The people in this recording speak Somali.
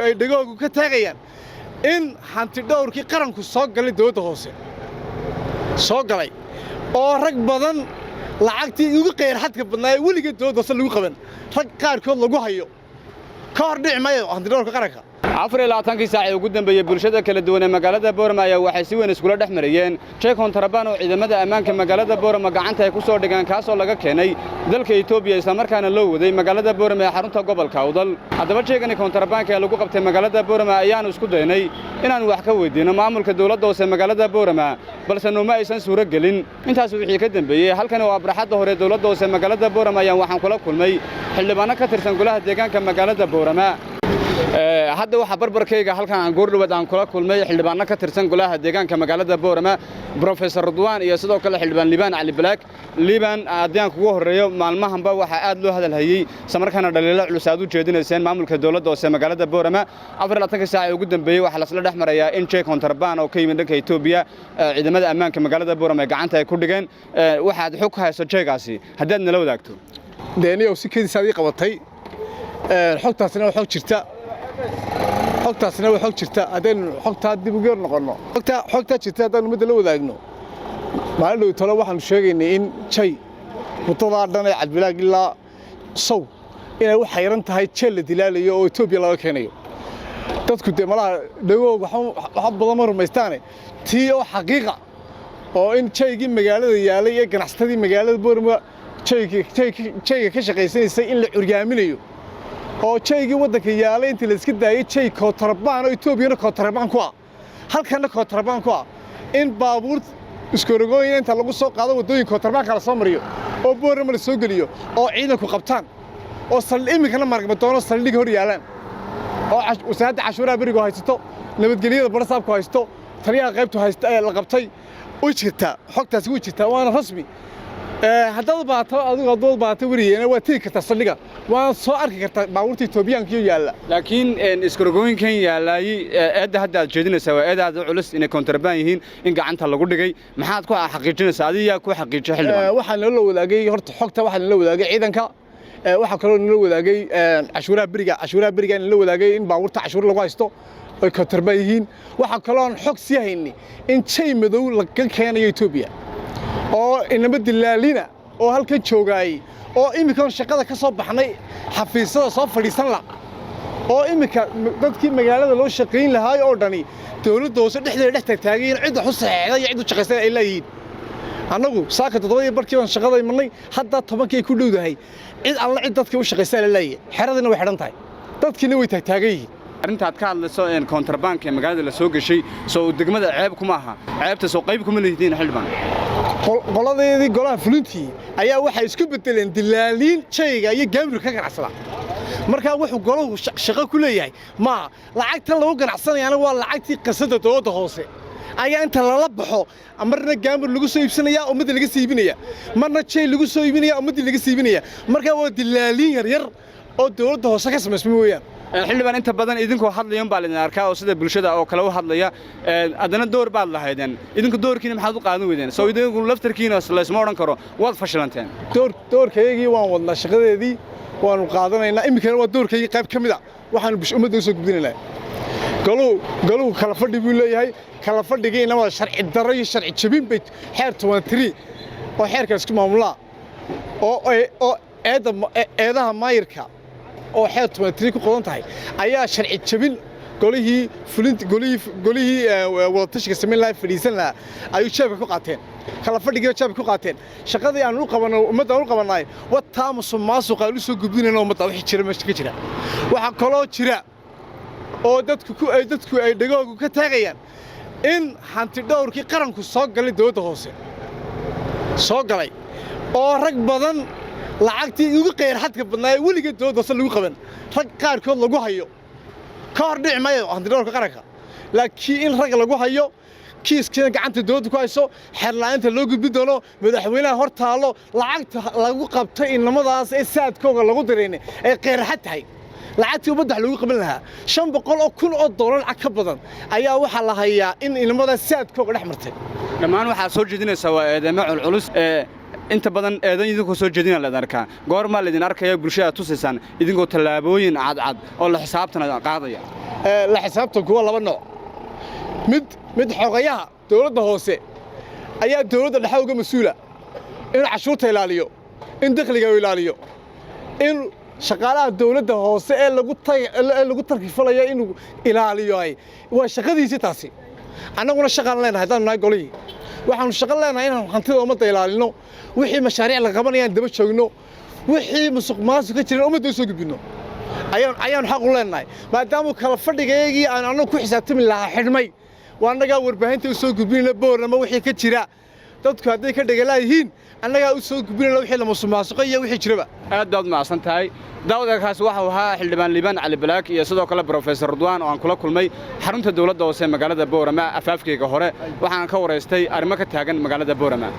ay dhagoogu ka taagayaan in hanti dhowrkii qaranku soo galay dawladda hoose soo galay oo rag badan lacagtii ugu qeyr xadka badnaa weligeed dawladda hoose lagu qaban rag qaarkood lagu hayo ka hor dhici maayo hanti dhowrka qaranka 24 saac ee ugu dambeeyay bulshada kala duwan ee magaalada Boorama ayaa waxay si weyn iskula dhaxmarayeen Check Contraband oo ciidamada ammaanka magaalada Boorama gacanta ay ku soo dhigaan kaas oo laga keenay dalka Itoobiya isla markaana loo waday magaalada Boorama ee xarunta gobolka Awdal hadaba Check Contraband ee lagu qabtay magaalada Boorama ayaan isku daynay inaan wax ka weydiino maamulka dawladda hoose magaalada Boorama balse nooma aysan suura gelin intaas wixii ka dambeeyay halkan oo abraxada hore dawladda hoose magaalada Boorama ayaan waxaan kula kulmay xildhibaano ka tirsan golaha deegaanka magaalada Boorama hadda waxa barbarkayga halkan aan goordhowaad aan kula kulmay xildhibaano ka tirsan golaha deegaanka magaalada Boorama Professor Ridwan iyo sidoo kale xildhibaan Liban Ali Black Liban aadaan kugu horeeyo maalmahanba waxa aad loo hadalhayay samarkana dhaliilo culus aad u jeedinayseen maamulka dawladda hoose magaalada Boorama 24 saac ee ugu dambeeyay waxa la isla dhaxmarayaa in Check Contraband oo ka yimid dhanka Itoobiya ciidamada ammaanka magaalada Boorama gacanta ay ku dhigeen waxaad xog hayso Check-gaasi haddaad nala wadaagto deeniyow si keedis aad qabatay xogtaasina waxa jirta xogtaasina waxa jirta adeen xogta dib u geer noqono xogta jirta hadaan umada la wadaagno maalin tolo waxaan sheegaynay in jay wadada dhan ee Cabdilaag ilaa sow inay wax xayran tahay jeel dilaalayo oo Itoobiya laga keenayo dadku deemalaha dhagoog waxa badan ma rumaystaane tii oo xaqiiqa oo in jaygii magaalada yaalay ee ganacsatadii magaalada Boorama jayga ka shaqaysanayay in la curgaaminayo oo jaygii waddanka yaalay intii la iska daayay jay Contraband oo Itoobiyana Contraband ku ah halkana Contraband ku ah in baabuur iskooragooyin inta lagu soo qaado wadooyin Contraband kala soo mariyo oo Boorama la soo geliyo oo ciidanku qabtaan oo imikana markaba doono saldhig hor yaalaan oo wasaaradda cashuuraha bariga haysto nabadgelyada barsaabku haysto taliyaha qaybtu haysto ee la qabtay u jirta xogtaasi u jirta waana rasmi haddaad baato adigu dood baato wariyeena waa tii karta saldhiga waan soo arki kartaa baabuurta Itoobiyaanka yaala laakiin iskaragooyinkan yaalay hadda aad jeedinaysaa waa aad culus inay Contraband yihiin in gacanta lagu dhigay maxaad ku xaqiijinaysaa adiga ku xaqiijin xildhibaan waxaan la wadaagay horta xogta waxaan la wadaagay ciidanka waxa kale oo la wadaagay cashuuraha bariga in la wadaagay in baabuurta cashuur lagu haysto ay Contraband yihiin waxa kale oo xog si haynay in jay madow laga keenayo Itoobiya oo inama dilaalina oo halka joogay oo imika shaqada ka soo baxnay xafiisada soo fadhiisan la oo imika dadkii magaalada loo shaqeyn lahaay oo dhani dawladda hoose dhexdeeda taageen cid wax u saxeexday iyo cid u shaqeysay ay leeyihiin anagu saaka 7 barkii aan shaqada imanay hadda 10kii ku dhowdahay cid alla cid dadkii u shaqeysay la leeyahay xeradina way xidhan tahay dadkiina way taagayeen arintaad ka hadlayso in Contraband ee magaalada la soo gashay soo degmada ceeb kuma aha ceebta soo qayb kuma leeyihiin xildhibaan qoladeedii golaha fulintii ayaa waxay isku bedeleen dilaaliin jayga iyo gaamir ka ganacsada marka wuxuu golahu shaqo ku leeyahay ma lacagtan lagu ganacsanayana waa lacagtii qasada dawladda hoose ayaa inta lala baxo amarna gaamir lagu soo iibsanaya ummadda laga siibinaya marna jay lagu soo iibinaya ummadda laga siibinaya marka waa dilaaliin yar oo dawladda hoose ka sameysmay weeyaan xildhibaan inta badan idinku hadlayeen baa la arkaa oo sida bulshada oo kale u hadlaya adana door baad lahaydeen idinku doorkiina maxaad u qaadan weydeen soo idinku laftarkiina la isma oran karo waad fashilanteen doorkaygii waan wadnaa shaqadeedii waanu qaadanaynaa imikana waa doorkaygii qayb ka mid ah waxaan ummadda soo gudbinaynaa galuhu kala fadhi buu leeyahay kala fadhigiina waa sharci darro iyo sharci jabin bay xeer 23 oo xeerka isku maamulaa oo eedaha maayirka oo xeer 23 ku qodan tahay ayaa sharci jabin golihii wada tashiga sameyn lahaa fadhiisan lahaa ayuu jeebka ku qaateen kala fadhiga jeebka ku qaateen shaqadii aan u qabano ummadda u qabanay wata musuqmaasuqa u soo gudbinayna ummadda wixii jira meesha ka jira waxa kaloo jira oo dadku ay dhagoogu ka taagayaan in hanti dhowrkii qaranku soo galay dawladda hoose soo galay oo rag badan lacagtii ugu qeyr xadka badnaa weligeed dawladda hoose lagu qaban rag qaarkood lagu hayo ka hor dhici maayo hanti dhowrka qaranka laakiin in rag lagu hayo kiiskana gacanta dawladda ku hayso xirlaanta loo gudbi doono madaxweynaha hor taalo lacagta lagu qabtay inamadaas ee saadkooga lagu direeyay ay qeyr xad tahay lacagtii ummadda lagu qaban lahaa 500,000 oo dollar lacag ka badan ayaa waxa la hayaa in inamadaas saadkooga dhex martay dhammaan waxa soo jeedinaysa waa eedamo culus inta badan eedan idinku soo jeedina la arkaa goorma la idin arkaya bulshada tusaysan idinkoo tallaabooyin cad oo la xisaabtana qaadaya la xisaabtan kuwa laba nooc mid xogayaha dawladda hoose ayaa dawladda dhexe uga mas'uula in cashuurta ilaaliyo in dakhliga ilaaliyo in shaqaalaha dawladda hoose ee lagu tarkifalaya inuu ilaaliyo waa shaqadiisii taasi annaguna shaqaan leenahay haddaan nahay golihii waxaanu shaqo leenahay inaan hantida ummadda ilaalino wixii mashaariic la qabanayaan daba joogno wixii musuqmaasuq ka jiran ummadda u soo gudbino ayaan xaq u leenahay maadaama kala fadhigaygii aan annagu ku xisaabtami lahaa xidhmay waa annagaa warbaahinta u soo gudbinayna boorama wixii ka jira dadku hadday ka dhagalayihiin annagaa u soo gudbinayna wixii la musuqmaasuqay iyo wixii jiraba aad baad mahadsan tahay daawadaakaas waxa uu ahaa xildhibaan liibaan cali balaak iyo sidoo kale professor Ridwaan oo aan kula kulmay xarunta dawladda hoose magaalada Boorama afaafkeyga hore waxaan ka wareystay arrimo ka taagan magaalada Boorama